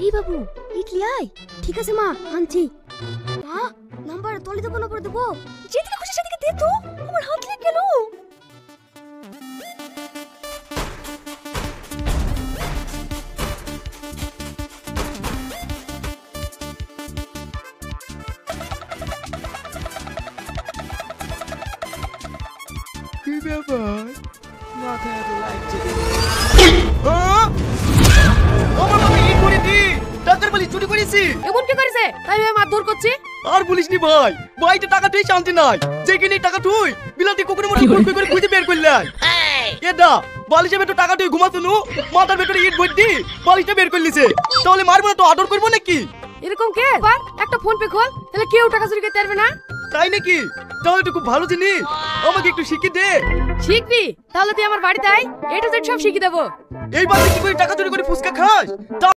এই বাবু ইডলি আই। ঠিক আছে মা, আনছি। মা নাম্বার তলে দেবো না পরে দেবো? যেদিকে খুশি সেদিকে দে তো, আমার হাত লেগে গেল। কি ব্যাপার? মাথায় এত লাগছে। আমার বাবা ইট করে দি টাকার বালি চুরি করেছি। এমন কি করেছে তাই আমি মারধর করছি? আর বলিস নি ভাই, ভাইটা টাকা তুই শান্তি নাই। যেখানে টাকা তুই বিলাতি কুকুরের মতো করে খুঁজে বের করলেন। এদা বালিশের ভেতর টাকা তুই ঘুমাতো নু, মাথার ভেতরে ইট ভর্তি বালিশটা বের করলিছে। তাহলে মারবো না তো আদর করবো নাকি? এরকম কে? একটা ফোন পে খোল, তাহলে কেউ টাকা চুরি করতে পারবে না। তাই নাকি? তাহলে তো খুব ভালো জিনিস, আমাকে একটু শিখিয়ে দে। শিখবি? তাহলে তুই আমার বাড়িতে আয়, এটা সব শিখিয়ে দেবো। এই বাড়িতে কি করে টাকা চুরি করে ফুচকা খাস?